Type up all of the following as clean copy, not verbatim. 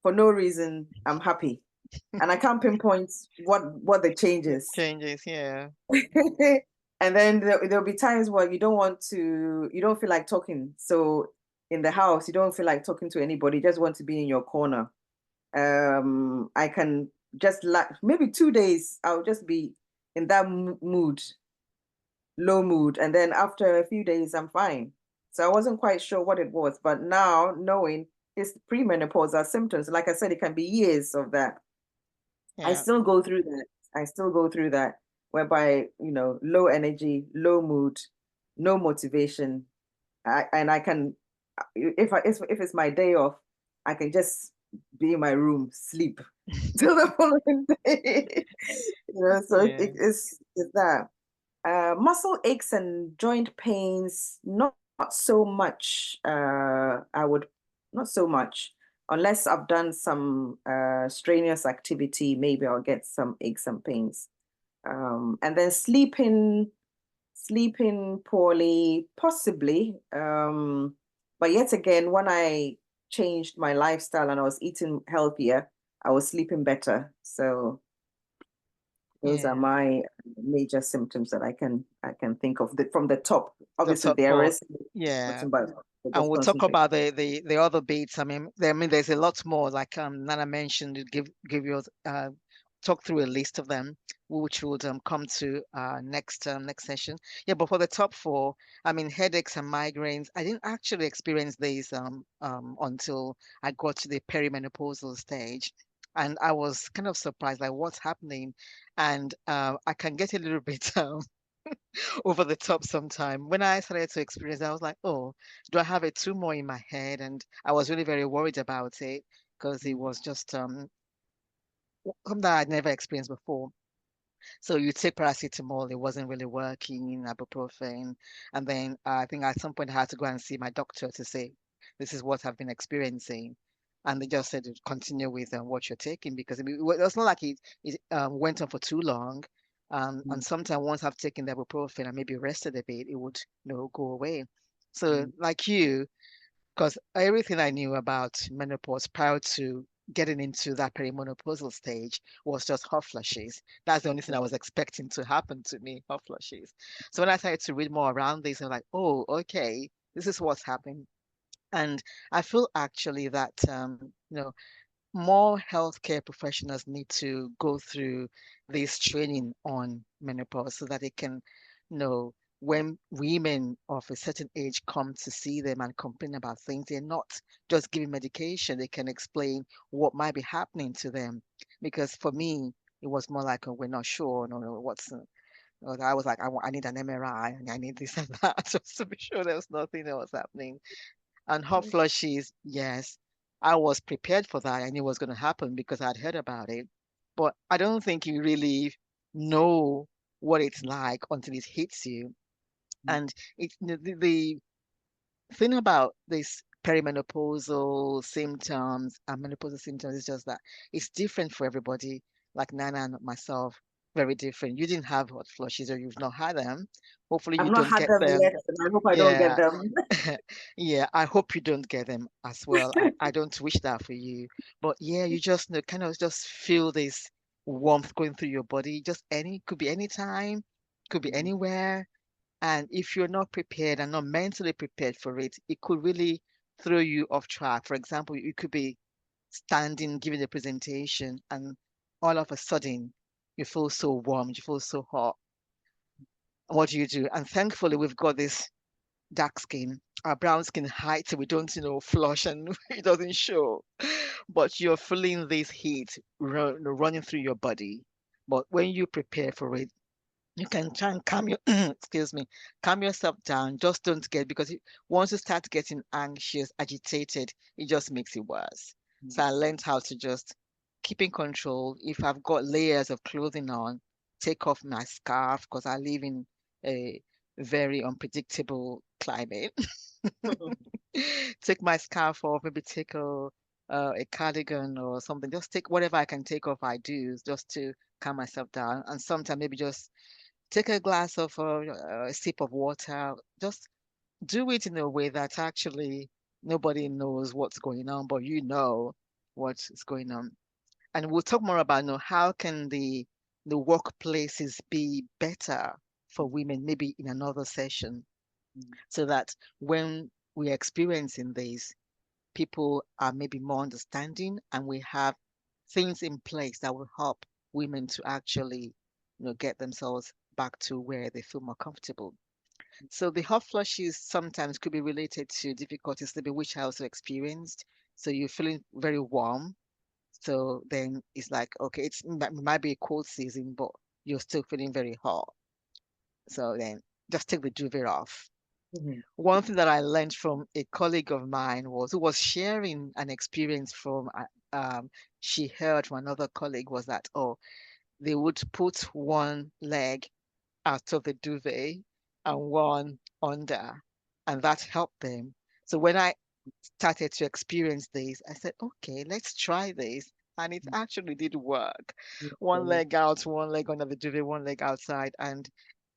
for no reason, I'm happy. And I can't pinpoint what the change is. Changes, yeah. And then there'll be times where you don't feel like talking. So in the house, you don't feel like talking to anybody, you just want to be in your corner. I can just like maybe 2 days, I'll just be in that mood, low mood. And then after a few days, I'm fine. So I wasn't quite sure what it was. But now knowing it's premenopausal symptoms, like I said, it can be years of that. I Yeah. still go through that. I still go through that, whereby, low energy, low mood, no motivation. And I can, if it's my day off, I can just be in my room, sleep till the following day. So Yeah. it's that. Muscle aches and joint pains, not so much. I would not so much unless I've done some strenuous activity. Maybe I'll get some aches and pains. And then sleeping poorly, possibly. But yet again, when I changed my lifestyle and I was eating healthier, I was sleeping better. So those are Yeah. my major symptoms that I can think of from the top. The Obviously, top there four. is, Yeah. but I And just we'll talk concentrate. about the other beats. I mean, there's a lot more. Like Nana mentioned, give you talk through a list of them, which would come to next session. Yeah, but for the top four, I mean, headaches and migraines. I didn't actually experience these until I got to the perimenopausal stage, and I was kind of surprised, like what's happening, and I can get a little bit over the top sometime. When I started to experience that, I was like, oh, do I have a tumor in my head? And I was really very worried about it because it was just something that I'd never experienced before. So you take paracetamol, it wasn't really working, ibuprofen. And then I think at some point I had to go and see my doctor to say, this is what I've been experiencing. And they just said to continue with what you're taking because it's not like it went on for too long. And sometimes once I've taken the ibuprofen and maybe rested a bit, it would, go away. So like you, because everything I knew about menopause prior to getting into that perimenopausal stage was just hot flushes. That's the only thing I was expecting to happen to me, hot flushes. So when I started to read more around this, I'm like, oh, okay, this is what's happening. And I feel actually that more healthcare professionals need to go through this training on menopause so that they can know when women of a certain age come to see them and complain about things, they're not just giving medication, they can explain what might be happening to them. Because for me, it was more like, oh, we're not sure, no, what's. I was like, I need an MRI and I need this and that just to be sure there was nothing that was happening. And hot flushes, yes, I was prepared for that. I knew it was going to happen because I'd heard about it. But I don't think you really know what it's like until it hits you. And the thing about this perimenopausal symptoms and menopausal symptoms is just that it's different for everybody. Like Nana and myself, very different. You didn't have hot flushes or you've not had them. Hopefully you I've not don't had get them them. yet, and I hope I don't get Yeah. them. Yeah, I hope you don't get them as well. I don't wish that for you. But yeah, you just know, kind of just feel this warmth going through your body. Just could be any time, could be anywhere. And if you're not prepared and not mentally prepared for it, it could really throw you off track. For example, you could be standing giving a presentation and all of a sudden you feel so warm, you feel so hot. What do you do? And thankfully, we've got this dark skin. Our brown skin hides, so we don't, flush and it doesn't show. But you're feeling this heat running through your body. But when you prepare for it, you can try and calm your, excuse me, calm yourself down. Just don't get, because once you start getting anxious, agitated, it just makes it worse. So I learned how to just keep in control. If I've got layers of clothing on, take off my scarf because I live in a very unpredictable climate. Take my scarf off, maybe take a cardigan or something. Just take whatever I can take off. I do just to calm myself down. And sometimes maybe just take a glass of a sip of water. Just do it in a way that actually nobody knows what's going on, but you know. what's going on. And we'll talk more about, how can the workplaces be better for women, maybe in another session, Mm. so that when we're experiencing this, people are maybe more understanding, and we have things in place that will help women to actually, get themselves back to where they feel more comfortable. So the hot flushes sometimes could be related to difficulty sleeping, which I also experienced. So you're feeling very warm. So then it's like, okay, it might be a cold season, but you're still feeling very hot. So then just take the duvet off. Mhm. One thing that I learned from a colleague of mine was who was sharing an experience from she heard from another colleague was that, oh, they would put one leg out of the duvet and one under, and that helped them. So when I started to experience this, I said, okay, let's try this. And it actually did work. One Yeah. leg out, one leg under the duvet, one leg outside, and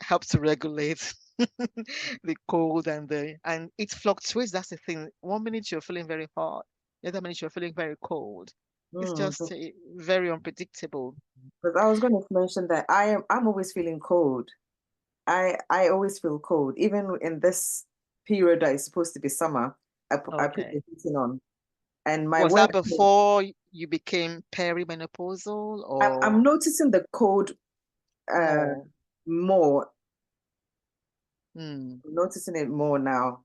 helps to regulate the cold and it fluctuates. That's the thing. 1 minute you're feeling very hot, the other minute you're feeling very cold. It's Mm. just very unpredictable. Because I was going to mention that I'm always feeling cold. I always feel cold, even in this period that is supposed to be summer. I put the Okay. heating on, and my Was that work. before you became perimenopausal or I'm noticing the cold uh more? more. Hmm. I'm noticing it more now.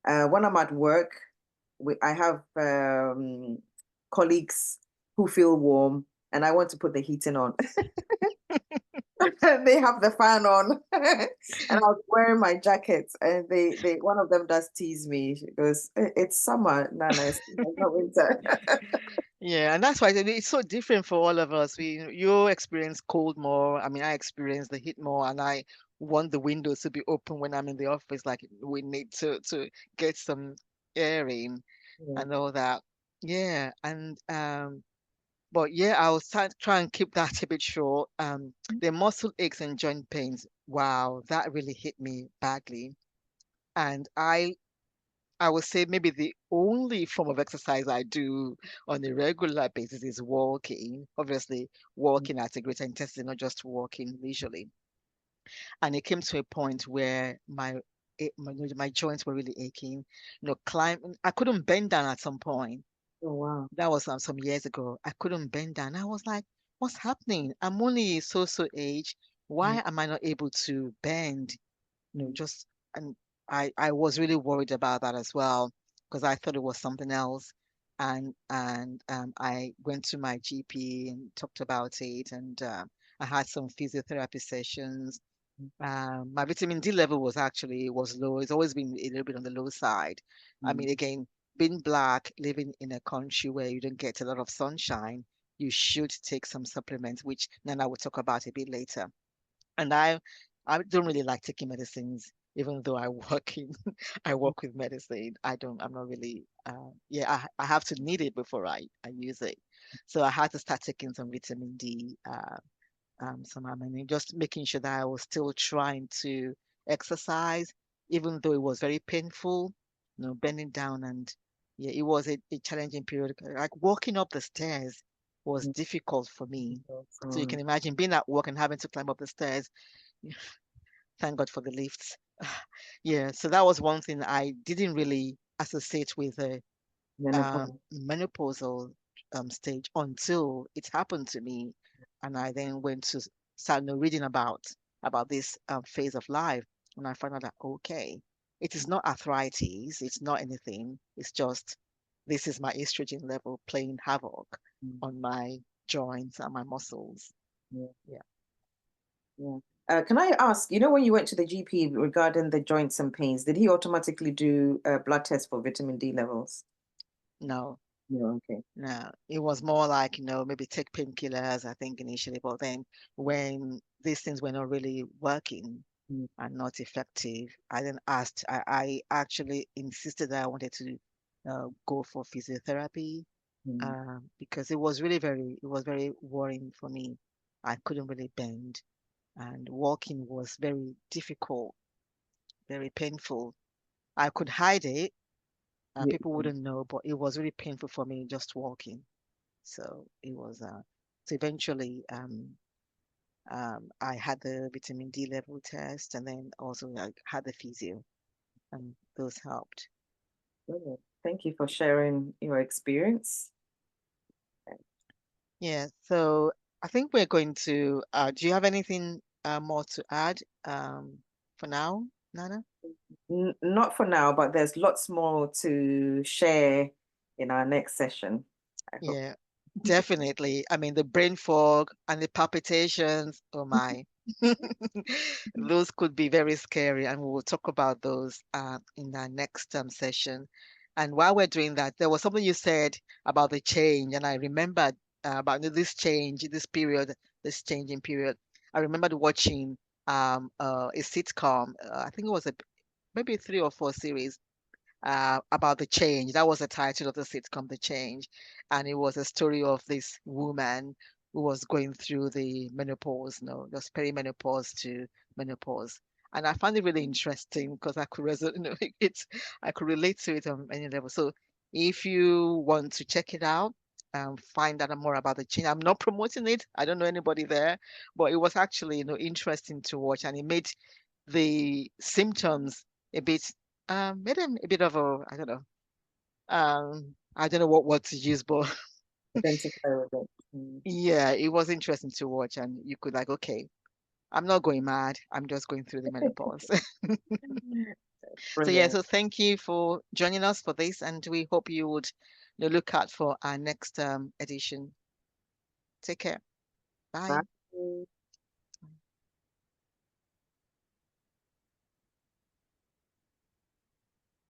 When I'm at work, I have colleagues who feel warm, and I want to put the heating on. They have the fan on, and I was wearing my jacket, and one of them does tease me. She goes, It's summer, Nana, it's not winter." Yeah, and that's why it's so different for all of us. You experience cold more. I mean, I experience the heat more, and I want the windows to be open when I'm in the office. Like we need to get some air in Yeah. and all that. Yeah, and but yeah, I'll try and keep that a bit short. The muscle aches and joint pains. Wow, that really hit me badly. And I would say maybe the only form of exercise I do on a regular basis is walking. Obviously, walking at a greater intensity, not just walking leisurely. And it came to a point where my joints were really aching. I couldn't bend down at some point. Oh wow. That was some years ago. I couldn't bend down. I was like, what's happening? I'm only so age. Why am I not able to bend? Just and I was really worried about that as well because I thought it was something else. And I went to my GP and talked about it, and I had some physiotherapy sessions. My vitamin D level was low. It's always been a little bit on the low side. I mean, again, being black, living in a country where you don't get a lot of sunshine, you should take some supplements, which Nana will talk about a bit later. And I don't really like taking medicines, even though I work in I work with medicine. I'm not really yeah, I have to need it before I use it. So I had to start taking some vitamin D, some and just making sure that I was still trying to exercise, even though it was very painful, bending down and yeah, it was a challenging period. Like walking up the stairs was difficult for me. So you can imagine being at work and having to climb up the stairs. Thank God for the lifts. Yeah, so that was one thing I didn't really associate with a Menopause. menopausal stage until it happened to me, and I then went to start reading about this phase of life, and I found out that okay, it is not arthritis, it's not anything, it's just this is my estrogen level playing havoc Mm. on my joints and my muscles. Yeah. Yeah, Yeah. Can I ask, when you went to the GP regarding the joints and pains, did he automatically do a blood test for vitamin D levels? no. No, okay. No, it was more like, maybe take painkillers, I think initially, but then when these things were not really working Mm. and not effective, I then I actually insisted that I wanted to go for physiotherapy Mm. because it was very worrying for me. I couldn't really bend and walking was very difficult, very painful. I could hide it, Yeah. people wouldn't know, but it was really painful for me just walking. So it was so eventually I had the vitamin D level test, and then also I had the physio, and those helped. Brilliant. Thank you for sharing your experience. Yeah, so I think we're going to, do you have anything more to add for now, Nana? Not for now, but there's lots more to share in our next session. I hope. Yeah, definitely. I mean, the brain fog and the palpitations, oh my. Those could be very scary, and we will talk about those in our next session. And while we're doing that, there was something you said about the change, and I remembered about this change, this period, this changing period. I remembered watching a sitcom. I think it was maybe 3 or 4 series about the change. That was the title of the sitcom, The Change. And it was a story of this woman who was going through the menopause, no, just perimenopause to menopause. And I found it really interesting because I could resonate, I could relate to it on any level. So if you want to check it out, find out more about the change. I'm not promoting it. I don't know anybody there, but it was actually, interesting to watch, and it made the symptoms a bit made him a bit of a I don't know what word to use, but Identify with it. yeah, it was interesting to watch, and you could like, okay, I'm not going mad, I'm just going through the menopause. So yeah, Brilliant. so thank you for joining us for this, and we hope you would, look out for our next edition. Take care. Bye. Bye.